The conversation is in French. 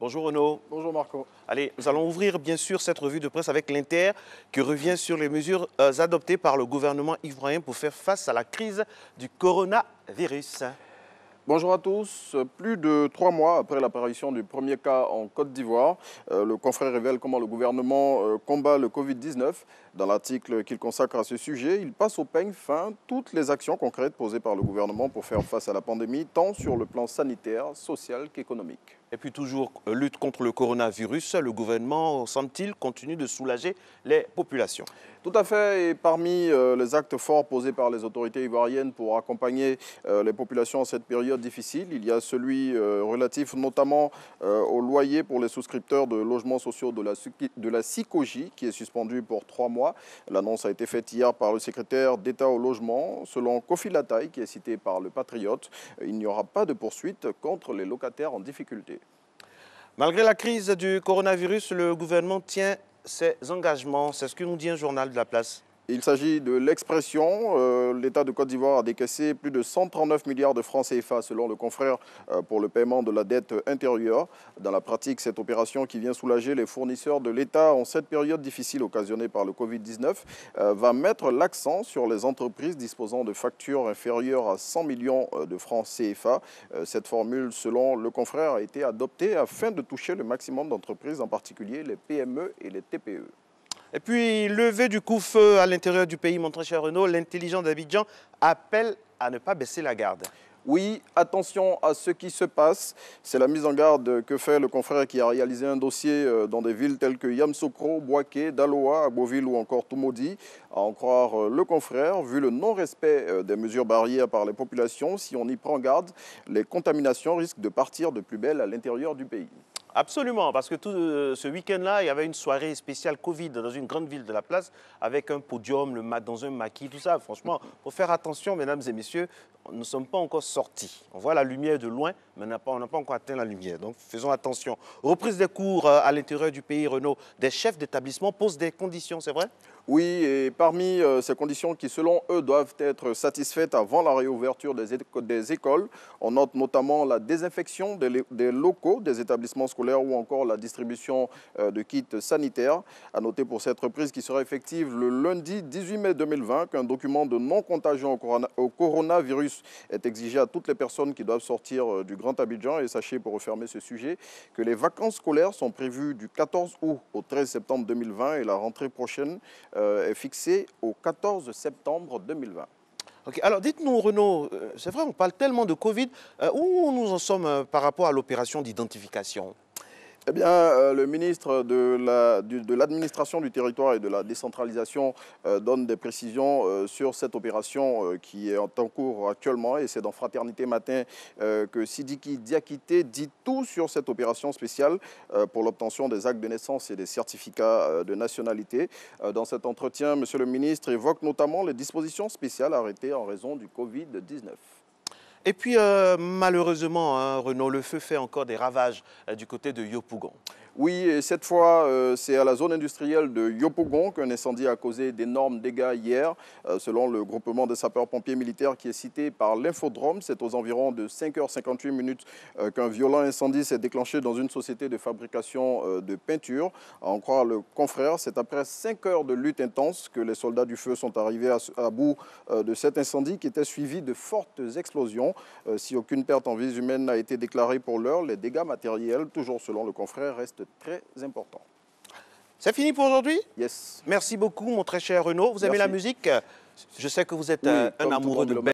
Bonjour Renaud. Bonjour Marco. Allez, nous allons ouvrir bien sûr cette revue de presse avec l'Inter qui revient sur les mesures adoptées par le gouvernement ivoirien pour faire face à la crise du coronavirus. Bonjour à tous. Plus de 3 mois après l'apparition du premier cas en Côte d'Ivoire, le confrère révèle comment le gouvernement combat le Covid-19. Dans l'article qu'il consacre à ce sujet, il passe au peigne fin toutes les actions concrètes posées par le gouvernement pour faire face à la pandémie, tant sur le plan sanitaire, social qu'économique. Et puis toujours lutte contre le coronavirus, le gouvernement, semble-t-il, continue de soulager les populations. Tout à fait, et parmi les actes forts posés par les autorités ivoiriennes pour accompagner les populations en cette période difficile, il y a celui relatif notamment au loyer pour les souscripteurs de logements sociaux de la SICOGI qui est suspendu pour 3 mois. L'annonce a été faite hier par le secrétaire d'État au logement. Selon Kofi Lataï, qui est cité par le Patriote, il n'y aura pas de poursuite contre les locataires en difficulté. Malgré la crise du coronavirus, le gouvernement tient ses engagements. C'est ce que nous dit un journal de la place. Il s'agit de l'expression. L'État de Côte d'Ivoire a décaissé plus de 139 milliards de francs CFA selon le confrère pour le paiement de la dette intérieure. Dans la pratique, cette opération qui vient soulager les fournisseurs de l'État en cette période difficile occasionnée par le Covid-19 va mettre l'accent sur les entreprises disposant de factures inférieures à 100 millions de francs CFA. Cette formule, selon le confrère, a été adoptée afin de toucher le maximum d'entreprises, en particulier les PME et les TPE. Et puis, lever du coup-feu à l'intérieur du pays, mon très cher Renaud, l'intelligent d'Abidjan appelle à ne pas baisser la garde. Oui, attention à ce qui se passe. C'est la mise en garde que fait le confrère qui a réalisé un dossier dans des villes telles que Yamsokro, Boaké, Daloa, Agboville ou encore Toumaudi. À en croire le confrère, vu le non-respect des mesures barrières par les populations, si on y prend garde, les contaminations risquent de partir de plus belle à l'intérieur du pays. Absolument, parce que tout ce week-end-là, il y avait une soirée spéciale Covid dans une grande ville de la place avec un podium, dans un maquis, tout ça. Franchement, il faut faire attention, mesdames et messieurs, nous ne sommes pas encore sortis. On voit la lumière de loin, mais on n'a pas encore atteint la lumière. Donc, faisons attention. Reprise des cours à l'intérieur du pays, Renaud, des chefs d'établissement posent des conditions, c'est vrai ? Oui, et parmi ces conditions qui, selon eux, doivent être satisfaites avant la réouverture des écoles, on note notamment la désinfection des locaux des établissements scolaires ou encore la distribution de kits sanitaires. À noter pour cette reprise qui sera effective le lundi 18 mai 2020 qu'un document de non-contagion au coronavirus est exigé à toutes les personnes qui doivent sortir du Grand Abidjan. Et sachez, pour refermer ce sujet, que les vacances scolaires sont prévues du 14 août au 13 septembre 2020 et la rentrée prochaine est fixée au 14 septembre 2020. Okay. Alors dites-nous Renaud, c'est vrai on parle tellement de Covid, où nous en sommes par rapport à l'opération d'identification ? Eh bien, le ministre de l'administration du territoire et de la décentralisation donne des précisions sur cette opération qui est en cours actuellement. Et c'est dans Fraternité Matin que Sidiki Diakité dit tout sur cette opération spéciale pour l'obtention des actes de naissance et des certificats de nationalité. Dans cet entretien, monsieur le ministre évoque notamment les dispositions spéciales arrêtées en raison du Covid-19. Et puis, malheureusement, hein, Renaud, le feu fait encore des ravages du côté de Yopougon. Oui, et cette fois, c'est à la zone industrielle de Yopougon qu'un incendie a causé d'énormes dégâts hier. Selon le groupement des sapeurs-pompiers militaires qui est cité par l'Infodrome, c'est aux environs de 5h58 qu'un violent incendie s'est déclenché dans une société de fabrication de peinture. À en croire le confrère, c'est après 5 heures de lutte intense que les soldats du feu sont arrivés à bout de cet incendie qui était suivi de fortes explosions. Si aucune perte en vies humaines n'a été déclarée pour l'heure, les dégâts matériels, toujours selon le confrère, restent très important. C'est fini pour aujourd'hui? Yes. Merci beaucoup, mon très cher Renaud. Vous aimez la musique? Je sais que vous êtes un amoureux de